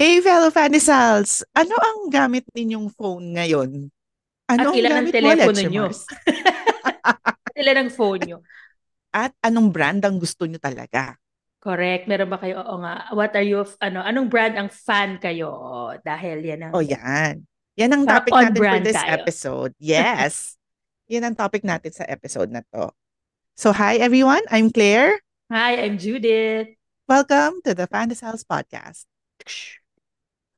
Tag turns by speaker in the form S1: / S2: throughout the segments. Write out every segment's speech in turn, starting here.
S1: Hey, fellow Fanisals! Ano ang gamit ninyong phone ngayon? Ano
S2: At
S1: ang
S2: ilan ang
S1: gamit mo,
S2: telepono
S1: Leche
S2: nyo?
S1: Mars?
S2: At ilan ang phone nyo?
S1: At anong brand ang gusto nyo talaga?
S2: Correct. Meron ba kayo? Oo nga. What are you, anong brand ang fan kayo? Dahil yan ang,
S1: O yan. Yan ang
S2: parang
S1: topic
S2: on
S1: natin for
S2: brand
S1: this
S2: tayo.
S1: episode. Yes! Yan ang topic natin sa episode na to. So, hi everyone. I'm Claire.
S2: Hi, I'm Judith.
S1: Welcome to the Fanisals Podcast.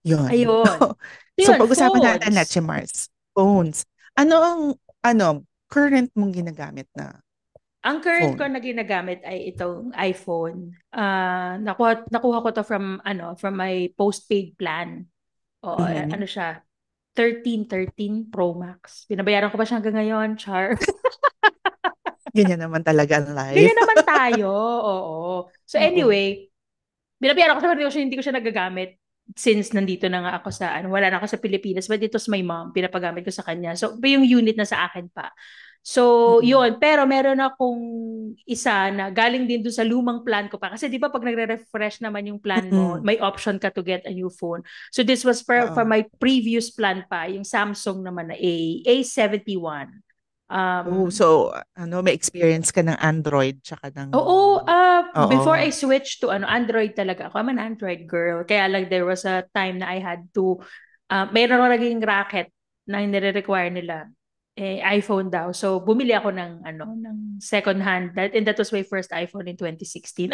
S1: Yun.
S2: Ayun. So
S1: So,
S2: yun,
S1: pag-usapan natin,
S2: phones.
S1: Leche Mars. Phones. Ano ang, current mong ginagamit na
S2: Ang current ko
S1: phone?
S2: na ginagamit ay itong iPhone. Nakuha ko to from my postpaid plan. O,
S1: Mhm.
S2: ano siya, 13 Pro Max. Binabayaran ko ba siya hanggang ngayon, Char?
S1: Ganyan naman talaga ang life.
S2: Ganyan naman tayo. Oo. So
S1: Oo.
S2: anyway, binabayaran ko siya, hindi ko siya nagagamit since nandito na nga ako wala na ako sa Pilipinas, but it was my mom, pinapagamit ko sa kanya. So, yung unit na sa akin pa. So,
S1: Mm.
S2: yun. Pero meron akong isa na galing din doon sa lumang plan ko pa. Kasi di ba pag nagre-refresh naman yung plan mo,
S1: Mm.
S2: may option ka to get a new phone. So, this was for
S1: Oo.
S2: my previous plan pa, yung Samsung naman na A71.
S1: Oh,
S2: Um,
S1: so may experience ka ng Android tsaka ng
S2: Oo, before
S1: oo.
S2: I switched to Android talaga ako. I'm an Android girl. Kaya lang there was a time na I had to, mayroon ako naging racket na nire-require nila iPhone daw. So bumili ako ng second hand and that was my first iPhone in 2016.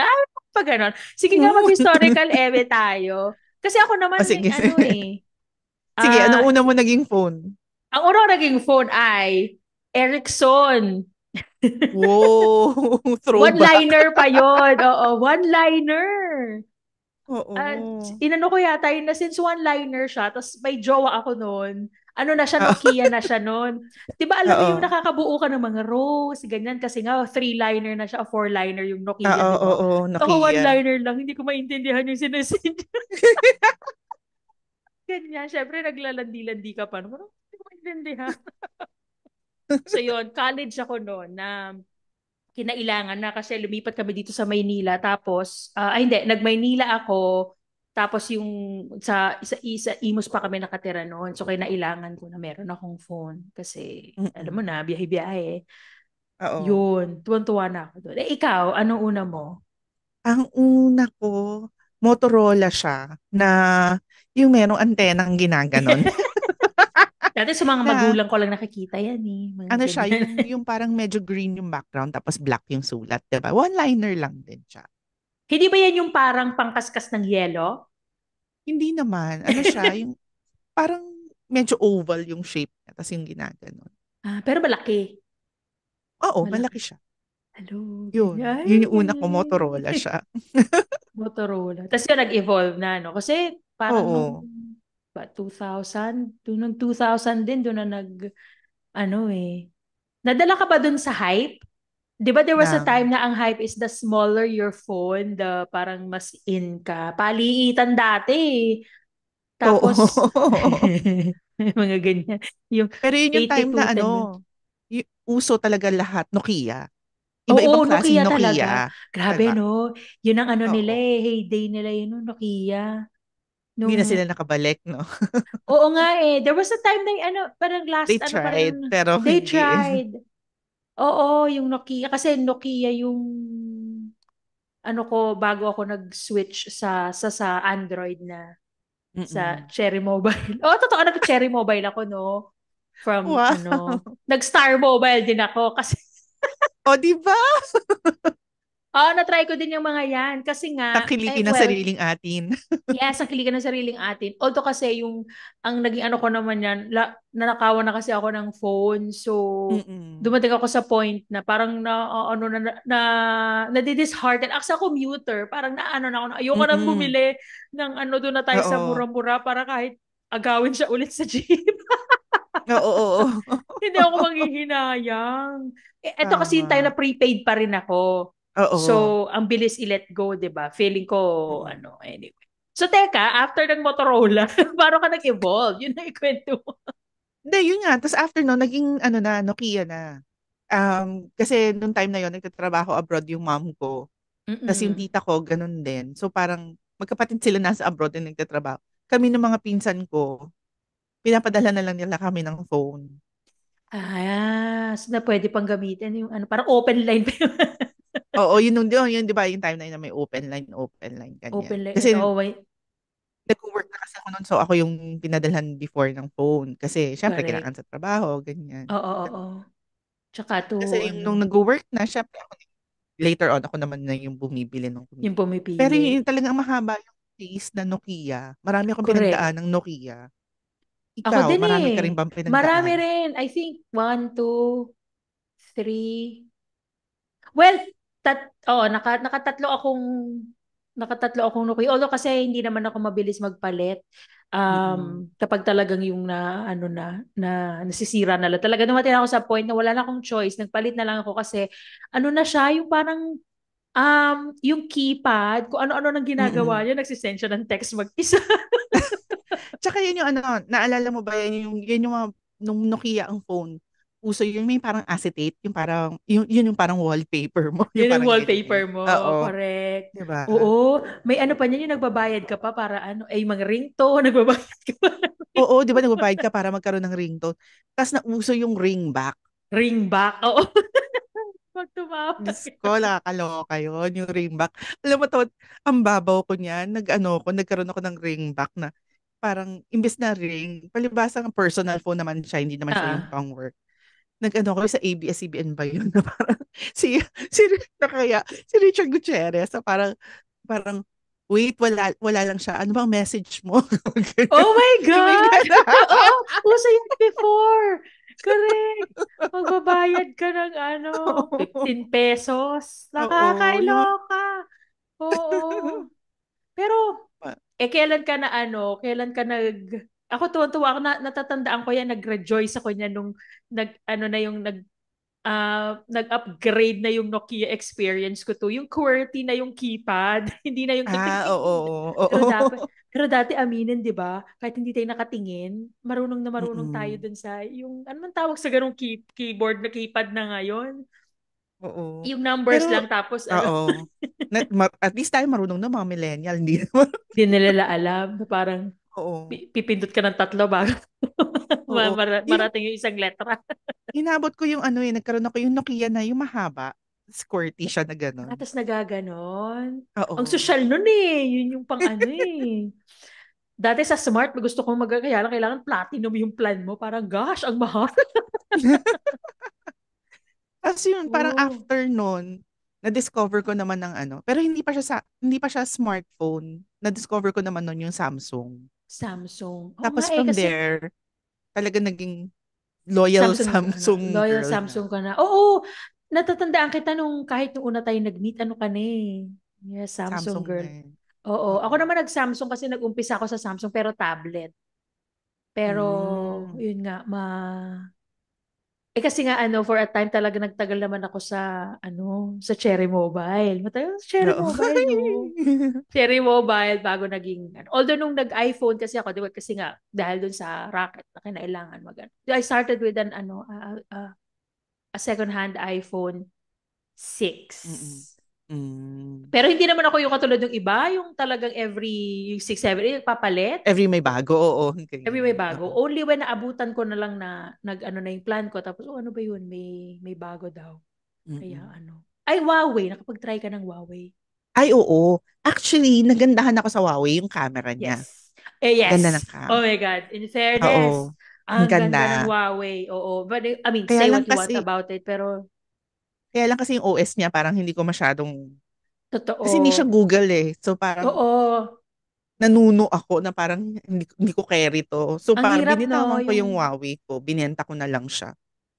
S2: Pag ganon. Sige nga
S1: Oh.
S2: mag-historical tayo. Kasi ako
S1: Oh,
S2: naman may
S1: sige. Sige, anong
S2: ah
S1: una mo naging phone?
S2: ang una ko naging phone ay Ericsson.
S1: Wow, throwback.
S2: One-liner pa yon. Oo, one-liner.
S1: Oo.
S2: Inano ko yata yun na since one-liner siya, tapos may jowa ako noon. Ano na siya,
S1: Oo.
S2: Nokia na siya noon. Di ba alam mo yung
S1: Oo.
S2: nakakabuo ka ng mga rows, ganyan, kasi nga three-liner na siya, four-liner yung Nokia,
S1: Oo,
S2: di ba?
S1: oo,
S2: Ako
S1: Nokia.
S2: one-liner lang, hindi ko maintindihan yung sinesend. Ganyan, syempre naglalandi-landi ka pa. Parang, hindi ko maintindihan. So yun, college ako noon na kinailangan na kasi lumipat kami dito sa Maynila tapos hindi nag-Maynila ako tapos yung sa Imus pa kami nakatira noon so kinailangan ko na meron akong phone kasi alam mo
S1: Mm.
S2: na biyahe-biyahe
S1: Oo.
S2: yun tuwan-tuwa na ako doon ikaw anong una mo.
S1: Ang una ko, Motorola siya na yung merong antenang ginaganon.
S2: Dati sa mga
S1: Na
S2: magulang ko lang nakikita yan mga
S1: ano siya,
S2: ganyan.
S1: yung parang medyo green yung background tapos black yung sulat, 'di ba? One-liner lang din siya.
S2: Hindi ba yan yung parang pangkaskas ng yelo?
S1: Hindi naman, ano siya, yung parang medyo oval yung shape niya tapos yung ginaganon.
S2: Pero malaki.
S1: Oo,
S2: Malaki.
S1: malaki siya.
S2: Hello,
S1: Yun,
S2: ganyan. Ay,
S1: yun yung una ko
S2: galing.
S1: Motorola siya.
S2: Motorola. Tapos yun, nag-evolve na, no? Kasi parang
S1: Oo.
S2: 2000, nung 2000 din, doon na Nadala ka ba doon sa hype? Di ba there was a
S1: Nang
S2: time na ang hype is the smaller your phone, the parang mas in ka. Paliitan dati eh.
S1: oo.
S2: Tapos, mga ganyan. Yung
S1: Pero yun yung time na
S2: 8210 yun.
S1: uso talaga lahat Nokia. Iba-ibang
S2: Oo,
S1: klaseng
S2: Nokia talaga.
S1: Nokia.
S2: Grabe,
S1: Diba?
S2: no? Yun ang nila
S1: Oo.
S2: heyday nila yun, no, Nokia.
S1: Hindi na
S2: Nung
S1: sila nakabalik, no?
S2: Oo nga eh. There was a time na parang
S1: They
S2: last,
S1: tried,
S2: parang
S1: pero
S2: they
S1: hindi.
S2: tried. Oo, yung Nokia. Kasi Nokia yung, bago ako nag-switch sa Android na, sa
S1: Mm-mm.
S2: Cherry Mobile. Oo, totoo, nag-Cherry Mobile ako, no? From,
S1: Wow.
S2: nag-Star Mobile din ako. Kasi,
S1: O, di ba?
S2: na-try ko din yung mga yan. Kasi nga,
S1: Tangkilikin ang
S2: well,
S1: sariling atin.
S2: yes, ang kiligan ng sariling atin. Although kasi ang naging ko naman yan, nanakawan na kasi ako ng phone. So,
S1: Mm-mm.
S2: dumating ako sa point na parang na-dishearten. Ako sa commuter, parang na ako, ayoko nang
S1: Mm-mm.
S2: bumili ng doon na tayo sa
S1: Oo.
S2: mura-mura para kahit agawin siya ulit sa jeep.
S1: Oo, oo.
S2: Hindi ako manghihinayang. Ito kasi yung time
S1: Tama.
S2: na prepaid pa rin ako.
S1: Oo.
S2: So, ang bilis i-let go, 'di ba? Feeling ko
S1: Mm-mm.
S2: anyway. So, teka, after ng Motorola, paano ka nag-evolve? Yun na ikwento mo.
S1: Hindi, yun nga. Tapos after no, naging Nokia na. Kasi nung time na yon nagtatrabaho abroad yung mom ko. Tapos yung
S2: Mm-mm.
S1: tita ko, ganun din. So parang magkapatid sila nasa abroad din nagtatrabaho. kami ng mga pinsan ko, pinapadala na lang nila kami ng phone.
S2: So na pwede pang gamitin yung ano, parang open line pa yun.
S1: Oo, yun, di ba, yung time na yun na may open line, ganyan.
S2: Open line.
S1: Kasi
S2: Oh, wait.
S1: nag-work na kasi ako noon, so ako yung pinadalhan before ng phone. Kasi syempre,
S2: Correct.
S1: kailangan sa trabaho, ganyan.
S2: Oo, oo, oo. Tsaka to,
S1: Kasi yung
S2: ano,
S1: nung nag-work na, syempre, later on, ako naman na yung bumibili ng
S2: yung
S1: Pero
S2: pumipili.
S1: yung talagang mahaba yung case na Nokia. Marami akong
S2: Correct.
S1: pinagdaan ng Nokia.
S2: Ako
S1: Ikaw,
S2: din
S1: marami
S2: eh.
S1: ka rin bang
S2: Marami
S1: pinagdaan?
S2: rin. I think, one, two, three. Well, nakatatlo akong Nokia. Although kasi hindi naman ako mabilis magpalit.
S1: Mm-mm.
S2: Kapag talagang yung na nasisira na lang. Talaga dumating ako sa point na wala na akong choice. Nagpalit na lang ako kasi ano na siya, yung parang yung keypad, kung ano-ano nang ginagawa
S1: Mm-mm.
S2: niya, nagsisend siya ng text mag-isa.
S1: Tsaka yun yung ano, naalala mo ba yun yung mga, nung Nokia ang phone, uso yun, may parang acetate, yung parang, yun yung parang wallpaper mo, yung
S2: Yun yung
S1: parang
S2: wallpaper
S1: ganyan.
S2: mo.
S1: Oo,
S2: Correct.
S1: di ba?
S2: Oo. May ano pa niyan, yung nagbabayad ka pa para ano, ay mga ringtone, nagbabayad ka pa ng
S1: Oo, di ba
S2: ringtone.
S1: nagbabayad ka para magkaroon ng ringtone? Tapos nauso yung ringback.
S2: Ringback. Oo. Pag tumawag.
S1: Diyos ko, nakakaloka yun, yung ringback. Alam mo to, ang babaw ko niyan, nagkaroon ako ng ringback na parang, imbes na ring, palibasa ng personal phone naman siya, hindi naman siya yung
S2: Ah.
S1: pang work. Nag-ano ko sa ABS-CBN ba yun? Na parang, si, si, na kaya, si Richard Gutierrez, na parang, wait, wala lang siya. Ano bang message mo?
S2: Oh my
S1: Yung may
S2: God!
S1: gana.
S2: Oo, uso yun before. Correct. Magbabayad ka ng ano, 15 pesos.
S1: Oo, yung,
S2: Nakakailoka. Oo. Pero, kailan ka na ano, kailan ka ako tuwa-tuwa ako natatandaan ko yan, nag-rejoice ako niya nung ano na yung nag-upgrade na yung Nokia experience ko to. Yung QWERTY na yung keypad, hindi na yung
S1: oo,
S2: titik-tik. Pero
S1: oo.
S2: dapat, pero dati aminin, 'di ba? Kahit hindi tayo nakatingin, marunong na marunong tayo
S1: Mm-mm.
S2: dun sa yung ano man tawag sa ganung keyboard na keypad na ngayon.
S1: Oo.
S2: Yung numbers
S1: Pero,
S2: lang tapos ano,
S1: oo. At least tayo marunong na mga millennial, hindi naman.
S2: di nila alam. Parang
S1: Oo.
S2: pipindot ka ng tatlo bago
S1: Oo. Yung,
S2: marating yung isang letra.
S1: inabot ko yung ano nagkaroon ako yung Nokia na yung mahaba. Squirty siya na gano'n.
S2: Tapos nagaganon. Ang
S1: Oo.
S2: social nun eh. Yun yung pang ano eh. Dati sa Smart, gusto kong kaya lang kailangan platinum yung plan mo. Parang, gosh, ang mahal.
S1: Tapos yun, parang
S2: Oh,
S1: after nun, na-discover ko naman ng ano, pero hindi pa siya smartphone. Na-discover ko naman nun yung Samsung.
S2: Samsung. Oo nga
S1: Tapos
S2: eh,
S1: from
S2: kasi
S1: there, talaga naging loyal
S2: Samsung, ano,
S1: Samsung
S2: loyal
S1: girl na.
S2: Samsung ka na. Oo, natatandaan kita nung kahit nung una tayo nag-meet, ano ka na eh. Yes, Samsung
S1: Samsung na
S2: girl.
S1: eh.
S2: Oo, ako
S1: Mm.
S2: naman nag-Samsung kasi nag-umpisa ako sa Samsung pero tablet. Pero,
S1: Mm.
S2: yun nga, kasi nga ano, for a time talaga nagtagal naman ako sa sa Cherry Mobile. Matagal sa Cherry
S1: Oo.
S2: Mobile, no? Cherry Mobile bago naging although nung nag-iPhone kasi ako, di ba, kasi nga dahil dun sa racket na kinailangan I started with a second-hand iPhone 6.
S1: Mm. Mm.
S2: Pero hindi naman ako yung katulad ng iba, yung talagang every 6, 7, papalit.
S1: Every may bago, oo.
S2: Every may
S1: Ganyan.
S2: bago.
S1: Oo.
S2: Only when naabutan ko na lang na nag-ano na yung plan ko. Tapos, ano ba yun? May bago daw. Kaya
S1: Mm.
S2: ano. Ay, Huawei. Nakapag-try ka ng Huawei.
S1: Ay, oo. Actually, nagandahan ako sa Huawei, yung camera niya.
S2: Yes. Eh,
S1: Ganda ng
S2: yes.
S1: cam.
S2: Oh my God. In fairness,
S1: Oo. Ang
S2: ang ganda ng
S1: ganda.
S2: Huawei. Oo. But, I mean,
S1: Kaya
S2: say
S1: lang
S2: what you want
S1: kasi,
S2: about it. Pero,
S1: kaya lang kasi yung OS niya parang hindi ko masyadong, kasi hindi siya
S2: totoo.
S1: Google eh. So parang
S2: Oo.
S1: nanuno ako na parang hindi ko carry to. So
S2: Ang
S1: parang
S2: hirap, no?
S1: binitawan ko
S2: Yung,
S1: yung Huawei ko, binenta ko na lang siya.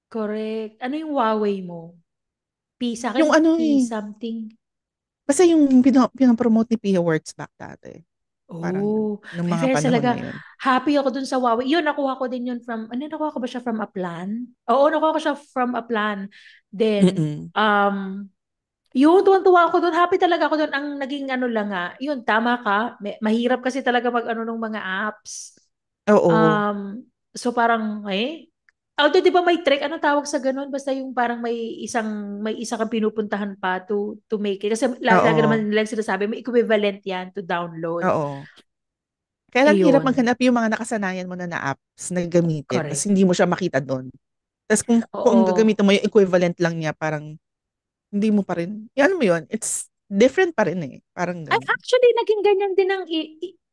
S2: correct. Ano yung Huawei mo? Sa
S1: Yung
S2: akin,
S1: ano
S2: P
S1: eh,
S2: something.
S1: kasi yung pinapromote ni Pia Words back dati. Parang yun,
S2: Oh,
S1: nung
S2: may
S1: mga
S2: fairness
S1: panahon na
S2: talaga.
S1: yun.
S2: Happy ako dun sa Huawei. Yun, nakuha ko din yun from, nakuha ko ba siya from a plan? Oo, nakuha ko siya from a plan. Then,
S1: Mm-mm.
S2: yun, tuwan-tuwa ako dun. Happy talaga ako dun. Ang naging ano lang nga, yun, tama ka. Mahirap kasi talaga mag-ano ng mga apps.
S1: Oo.
S2: So parang, although di ba may trick, anong tawag sa ganun? Basta yung parang may isa kang pinupuntahan pa to make it. Kasi lagi
S1: Oo.
S2: naman nilang sinasabi, may equivalent yan to download.
S1: Oo. Kaya lang hirap
S2: Ayun.
S1: maghanap yung mga nakasanayan mo na apps na gamitin tapos
S2: Correct.
S1: hindi mo siya makita do'n. Tapos kung ang
S2: Oo.
S1: gagamitin mo yung equivalent lang niya parang hindi mo pa rin, alam mo yun, it's different pa rin eh. Parang
S2: Ay,
S1: gano'n.
S2: actually, naging ganyan din ang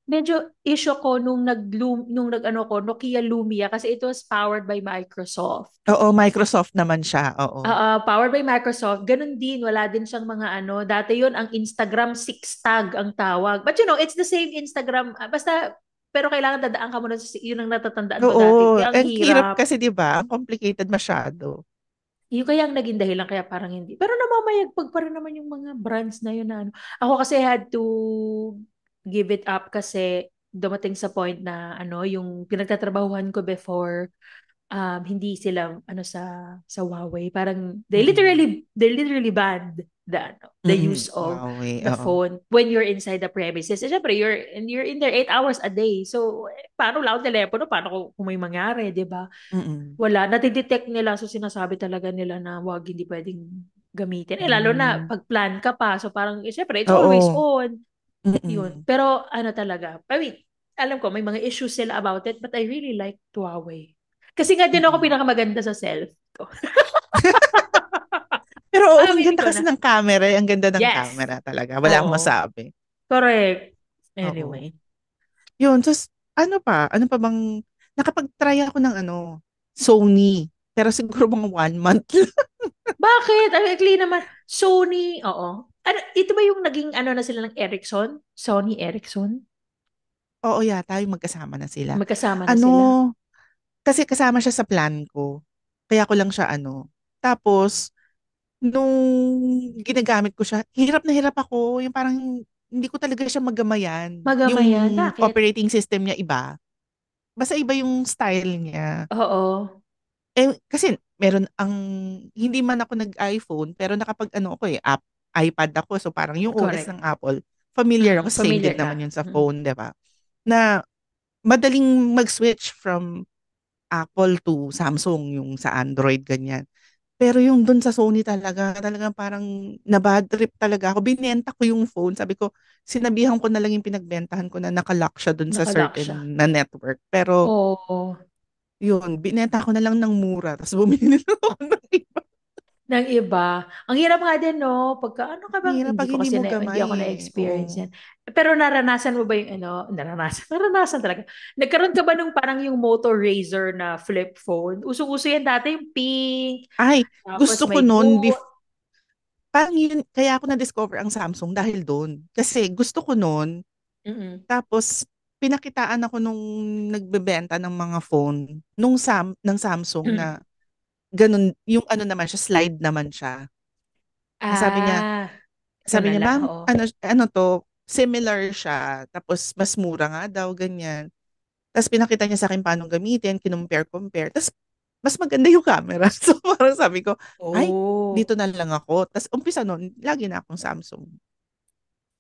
S2: medyo issue ko nung nag-ano ko, Nokia Lumia kasi it was powered by Microsoft.
S1: Oo, Microsoft naman siya, oo.
S2: Powered by Microsoft. Ganun din, wala din siyang mga ano. Dati yun, ang Instagram six tag ang tawag. But you know, it's the same Instagram. Basta, pero kailangan dadaan ka muna yun ang natatandaan ko dati.
S1: Oo,
S2: Kaya ang
S1: ang hirap
S2: hirap.
S1: kasi 'di ba? Ang complicated masyado.
S2: Yung kaya ang naging dahilan kaya parang hindi. Pero namamayagpag pa rin naman yung mga brands na yun na ano. Ako kasi had to give it up kasi dumating sa point na ano, yung pinagtatrabahuhan ko before, hindi sila ano sa Huawei. Parang
S1: Mm.
S2: they literally banned the use of
S1: Wow, eh,
S2: the
S1: oo.
S2: phone when you're inside the premises. Eh, syempre, you're in there 8 hours a day. So, paano wala akong telepono? Paano kung may mangyari, di ba?
S1: Mm.
S2: Wala. Natidetect nila. So, sinasabi talaga nila na wag, hindi pwedeng gamitin. Eh, lalo na
S1: Hmm.
S2: pag plan ka pa. So, parang, syempre, it's always
S1: Oo.
S2: on. Yun.
S1: Mm.
S2: Pero, ano talaga. I mean, alam ko, may mga issues sila about it, but I really like Huawei. Kasi nga din ako
S1: Mm.
S2: pinakamaganda sa self ko.
S1: Pero oo, ang
S2: Aminin
S1: ganda
S2: ko
S1: kasi
S2: na.
S1: ng camera, ang ganda ng
S2: Yes.
S1: camera talaga. Wala akong
S2: Oo.
S1: masabi.
S2: Correct.
S1: Oo.
S2: Anyway.
S1: Yun, ta's ano pa? Ano pa bang nakapag-try ako ng ano, Sony. Pero siguro mga 1 month lang.
S2: Bakit? Ang ikli naman. Sony, oo. Ano, ito ba yung naging ano na sila ng Ericsson? Sony Ericsson?
S1: Oo, yata yung magkasama na sila.
S2: Magkasama na
S1: Ano,
S2: sila.
S1: kasi kasama siya sa plan ko. Kaya ko lang siya ano. Tapos, nung ginagamit ko siya, hirap na hirap ako. Yung parang hindi ko talaga siya magamayan. Yung
S2: Magamayan. Bakit?
S1: operating system niya iba. Basta iba yung style niya.
S2: Oo.
S1: Eh, kasi meron ang, hindi man ako nag-iPhone, pero nakapag ano ako eh, iPad ako. So parang yung OS
S2: Correct.
S1: ng Apple, familiar ako. Same
S2: Familiar
S1: din
S2: ka.
S1: naman yun sa
S2: Mm.
S1: phone, di ba? Na madaling mag-switch from Apple to Samsung, yung sa Android, ganyan. Pero yung dun sa Sony talagang parang na-bad trip talaga ako. Binenta ko yung phone. Sabi ko, sinabihan ko na lang yung pinagbentahan ko na nakalock siya dun sa
S2: Nakalock siya.
S1: certain na network. Pero
S2: Oo.
S1: yun, binenta ko na lang ng mura. Tapos bumili na ako ng iba.
S2: Ng iba. Ang hirap nga din, no? Pagka, ano ka bang,
S1: Hirap
S2: hindi
S1: pag
S2: ko
S1: hindi
S2: kasi
S1: mo
S2: hindi
S1: gamay
S2: ako
S1: eh.
S2: na-experience
S1: Oo.
S2: yan. Pero naranasan mo ba yung, ano, naranasan, naranasan talaga. Nagkaroon ka ba nung parang yung Moto Razr na flip phone? Usong-uso yan dati, yung pink,
S1: Ay,
S2: tapos
S1: gusto ko
S2: may
S1: noon,
S2: gold.
S1: parang yun, kaya ako na-discover ang Samsung dahil doon. Kasi gusto ko noon,
S2: Mm-mm.
S1: tapos pinakitaan ako nung nagbebenta ng mga phone ng Samsung na ganun, yung ano naman siya, slide naman siya. Sabi niya,
S2: Ah,
S1: sabi niya,
S2: kanala,
S1: ma'am,
S2: oo.
S1: ano to, similar siya, tapos mas mura nga daw, ganyan. Tapos pinakita niya sa akin paano gamitin, compare. Tapos mas maganda yung camera. So parang sabi ko, ay,
S2: Oh.
S1: dito na lang ako. Tapos umpisa nun, lagi na akong Samsung.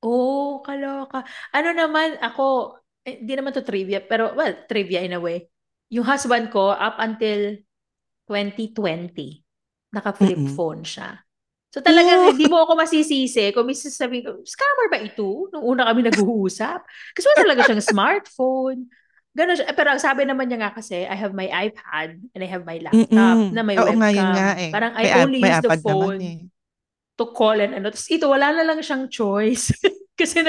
S2: Oh, kaloka. Ano naman, ako, di naman to trivia, pero, well, trivia in a way. Yung husband ko, up until 2020, naka-flip
S1: Mm-mm.
S2: phone siya. So talagang
S1: Oh,
S2: hindi mo ako masisisi kung minsan sabihin ko, scammer ba ito? Nung una kami nag-uusap. Kasi wala talaga siyang smartphone. Ganun siya. Pero ang sabi naman niya nga kasi, I have my iPad and I have my laptop
S1: mm.
S2: na may
S1: Oo nga, yun nga
S2: webcam.
S1: eh.
S2: Parang I only
S1: May
S2: use the
S1: iPad naman
S2: phone
S1: eh.
S2: to call and ano. Tapos ito, wala na lang siyang choice. Kasi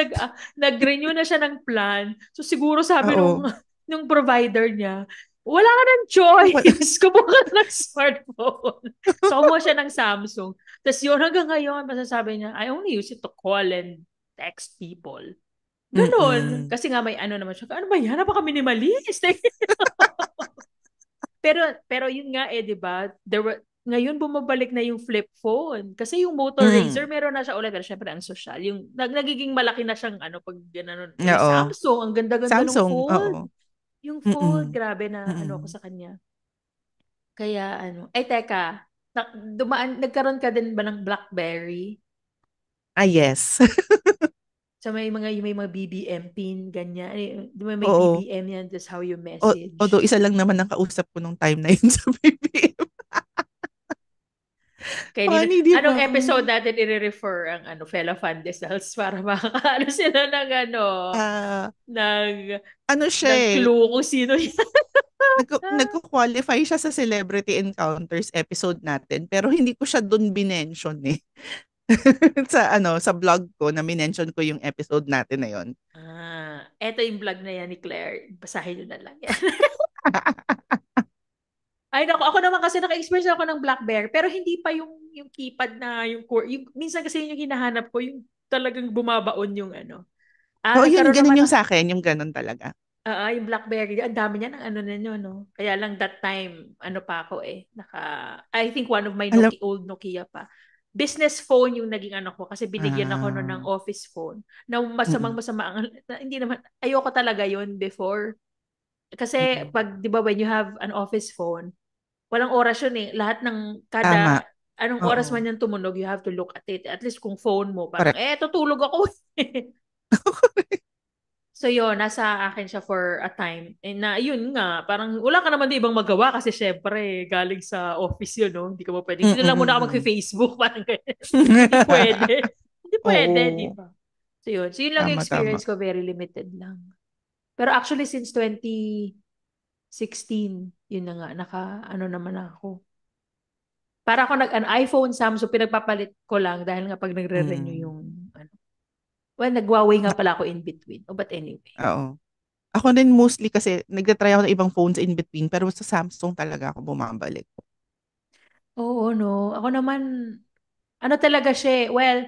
S2: nag-renew na siya ng plan. So siguro sabi nung,
S1: Oo.
S2: nung provider niya, wala ka ng choice. Kumuha ka ng smartphone. So kumuha siya ng Samsung. Tapos yun hanggang ngayon, masasabi niya, I only use it to call and text people. Ganon.
S1: Mm-mm.
S2: Kasi nga may ano naman siya. Ano ba yan? Napaka-minimalist. pero yun nga eh, 'di ba? Ngayon bumabalik na yung flip phone. Kasi yung Moto Razr
S1: Mm.
S2: meron na siya ulit pero syempre ang social. Yung nagiging malaki na siyang ano pag gano'n. Eh,
S1: Oo.
S2: Samsung, ang ganda-ganda ng
S1: Samsung, oo.
S2: fold. Yung fold,
S1: Mm-mm.
S2: grabe na ano ako
S1: Mm-mm.
S2: sa kanya. Kaya ano, ay teka, nagkaroon ka din ba ng BlackBerry?
S1: Ah, yes.
S2: Sa may mga BBM pin, ganyan. Di ba may
S1: Oo.
S2: BBM yan, that's how you message.
S1: Although isa lang naman ang kausap ko nung time na yun sa BBM. Funny, di
S2: Anong
S1: ba?
S2: episode natin i-refer ang Fela Pandesals para makakaano sila ng
S1: Ah,
S2: ng
S1: ano siya
S2: ng
S1: eh,
S2: clue kung sino yan.
S1: nagko-qualify siya sa Celebrity Encounters episode natin, pero hindi ko siya dun binention eh. Sa blog ko na minention ko yung episode natin na yon.
S2: Eto yung vlog na yan ni Claire. Basahin nyo na lang yan. Ay, naku, ako naman kasi naka-experience ako ng BlackBerry, pero hindi pa yung keypad na minsan kasi yun yung hinahanap ko, yung talagang bumabaon yung
S1: Oo, yun,
S2: nagkaroon
S1: ganun
S2: naman
S1: yung sa akin, yung ganun talaga.
S2: yung BlackBerry, ang dami niya ng na nyo, no? Kaya lang that time, pa ako I think one of my
S1: Alam,
S2: Old Nokia pa. Business phone yung naging ko kasi binigyan ako no ng
S1: ah,
S2: office phone na masamang
S1: mm,
S2: masama hindi naman ayoko talaga yon before kasi
S1: mm,
S2: pag 'di ba when you have an office phone walang oras yun lahat ng
S1: tama.
S2: kada anong oras
S1: Oo,
S2: man yan tumunog you have to look at it at least kung phone mo parang
S1: correct.
S2: tutulog ako. So yun, nasa akin siya for a time. Na yun nga, parang wala ka naman din ibang magawa kasi syempre galing sa office yun, no? Hindi ka mo pwede.
S1: Mm,
S2: Dito lang muna ako
S1: mm,
S2: mag-Facebook, parang ganyan. Hindi
S1: mm.
S2: pwede. Hindi pwede, di
S1: Oo,
S2: ba? So yun. So yun lang yung
S1: tama, tama.
S2: experience ko, very limited lang. Pero actually since 2016, yun na nga, naman ako. Para ako nag an iPhone, Samsung, pinagpapalit ko lang dahil nga pag nagre-renew
S1: Mm.
S2: yung well, nag-Huawei nga pala ako in between. Oh, but anyway.
S1: Oo. Ako din mostly kasi nagtatry ako ng ibang phones in between pero sa Samsung talaga ako bumabalik.
S2: Oo, no. Ako naman, talaga siya, well,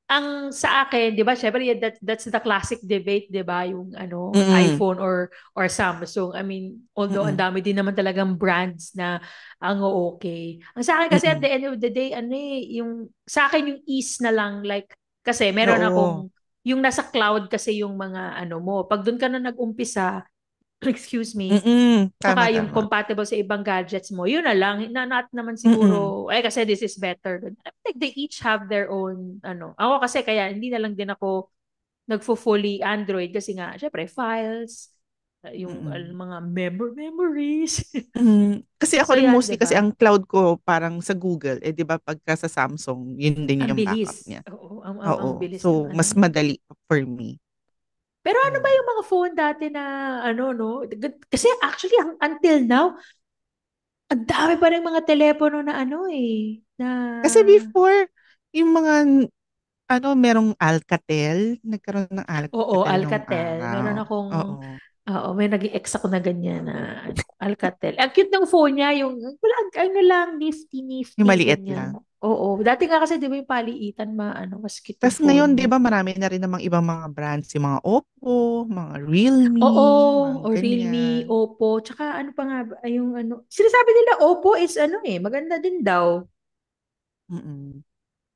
S2: ang sa akin, 'di ba? Syempre that's the classic debate, 'di ba? Yung
S1: Mm,
S2: iPhone or Samsung. I mean, although ang
S1: mm,
S2: dami din naman talagang brands na ang okay. Ang sa akin kasi at
S1: mm.
S2: the end of the day, yung sa akin yung ease na lang like kasi meron
S1: Oo.
S2: akong yung nasa cloud kasi yung mga mo. Pag doon ka na nag-umpisa, excuse me,
S1: Mm, tama,
S2: tsaka yung
S1: tama.
S2: compatible sa ibang gadgets mo, yun na lang. Not naman
S1: Mm,
S2: siguro, kasi this is better. I think they each have their own, Ako kasi kaya hindi na lang din ako nagfo-fully Android kasi nga, syempre, files, yung
S1: mm.
S2: mga memories.
S1: Kasi
S2: So
S1: ako rin
S2: yan, di
S1: mostly kasi
S2: ba?
S1: ang cloud ko parang sa Google, eh 'di ba pagka sa Samsung, yun din
S2: Ang
S1: yung backup
S2: bilis.
S1: niya.
S2: Oo, ang
S1: Oo.
S2: bilis ng
S1: So mas madali for me.
S2: Pero ano ba
S1: Yun.
S2: yung mga phone dati na no? Kasi actually, until now, ang dami pa rin mga telepono na na
S1: Kasi before yung mga merong Alcatel, nagkaroon ng
S2: Oo,
S1: Alcatel nung
S2: Alcatel. Meron
S1: araw.
S2: akong,
S1: Oo.
S2: may naging ex ako na ganyan na Alcatel. Ang cute ng phone niya, wala, lang, nifty,
S1: Yung
S2: nifty,
S1: maliit
S2: ganyan.
S1: lang.
S2: Oo, dati nga kasi di ba yung paliitan, mas cute yung
S1: Tapos
S2: phone
S1: ngayon, di
S2: niya.
S1: ba, marami na rin namang ibang mga brands, yung mga Oppo, mga Realme, mga
S2: Oo, or Realme,
S1: ganyan.
S2: Oppo, tsaka ano pa nga ba, yung sinasabi nila Oppo is maganda din daw.
S1: Mm-mm.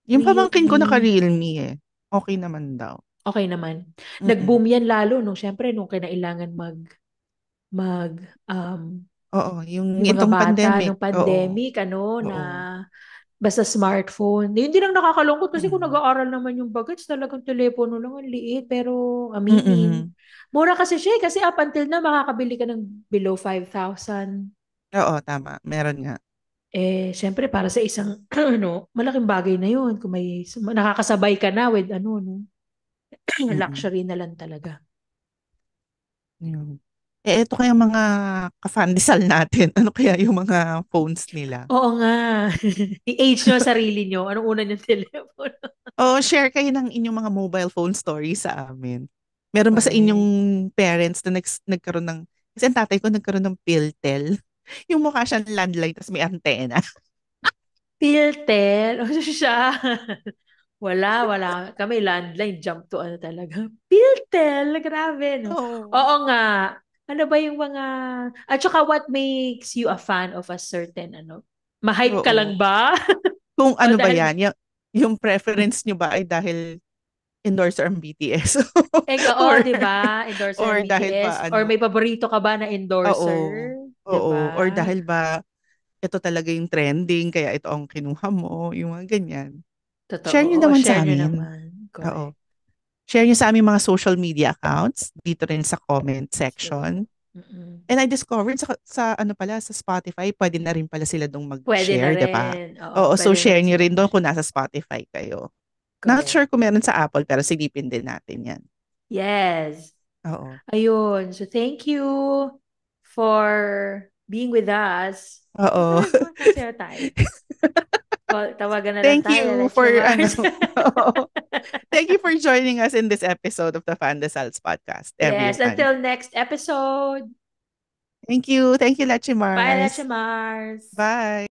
S1: Yung pamangkin ko
S2: Realme,
S1: naka-Realme eh. Okay naman daw.
S2: okay naman.
S1: Mm-mm.
S2: Nag-boom yan lalo syempre, nung kinailangan mag, um,
S1: Oo, yung
S2: yung mga
S1: itong
S2: bata
S1: pandemic.
S2: nung
S1: Oo.
S2: pandemic, na
S1: Oo.
S2: basta smartphone. Yun din ang nakakalungkot kasi kung
S1: Mm-mm.
S2: nag-aaral naman yung bagets, talagang telepono lang, ang liit, pero aminin.
S1: Mm-mm.
S2: Mura kasi siya kasi up until na makakabili ka ng below 5,000.
S1: Oo, tama. Meron nga.
S2: Syempre para sa isang, malaking bagay na yun kung may nakakasabay ka na with no?
S1: Mm-mm.
S2: Luxury na lang talaga.
S1: Yun. Eh, ito kaya mga kafandesal natin. Ano kaya yung mga phones nila?
S2: Oo nga. I-age nyo ang sarili nyo. Anong una nyo telepono?
S1: O share kayo ng inyong mga mobile phone stories sa amin. Meron ba sa inyong
S2: Correct.
S1: parents na nagkaroon ng, kasi ang tatay ko nagkaroon ng Piltel. Yung mukha siyang landline tapos may antena.
S2: Piltel. O siya. Wala. Kami landline, jump to talaga. Piltel, grabe, no?
S1: Oo.
S2: Oo nga. Ano ba yung mga... At saka what makes you a fan of a certain, Ma-hype ka lang
S1: Oo.
S2: ba?
S1: Kung
S2: O
S1: ano ba
S2: dahil...
S1: yan, yung preference nyo ba ay dahil endorser ang BTS?
S2: oo,
S1: or,
S2: di ba? Endorser
S1: or
S2: ng
S1: dahil
S2: BTS.
S1: ba
S2: Or
S1: ano?
S2: may paborito ka ba na
S1: Oo.
S2: endorser? Di
S1: Oo. Or
S2: ba?
S1: dahil ba ito talaga yung trending, kaya ito ang kinuha mo, yung mga ganyan.
S2: Totoo.
S1: Share nyo
S2: Oo,
S1: naman
S2: share
S1: sa
S2: nyo
S1: amin.
S2: naman.
S1: Oo.
S2: Correct.
S1: Share nyo sa aming mga social media accounts, dito rin sa comment
S2: True.
S1: section.
S2: Mm-mm.
S1: And I discovered sa ano pala, sa Spotify, pwede na rin pala sila dong
S2: Pwede na
S1: mag-share, 'di ba?
S2: rin. Oo,
S1: Oo, so
S2: pwede na
S1: share
S2: rin
S1: niyo
S2: sila
S1: rin doon
S2: mag-share.
S1: kung nasa Spotify kayo. Not
S2: Correct.
S1: sure kung meron sa Apple, pero silipin din natin 'yan.
S2: Yes.
S1: Oo.
S2: Ayun. So, thank you for being with us.
S1: Oo.
S2: Matagal naman kasi tayo. Tawagan na lang
S1: Thank
S2: tayo,
S1: you
S2: Leche
S1: for
S2: Mars.
S1: oo. Thank you for joining us in this episode of the Fandesals podcast,
S2: Yes,
S1: everyone.
S2: until next episode.
S1: Thank you. Thank you,
S2: Bye,
S1: Lachimars.
S2: Leche Mars.
S1: Bye.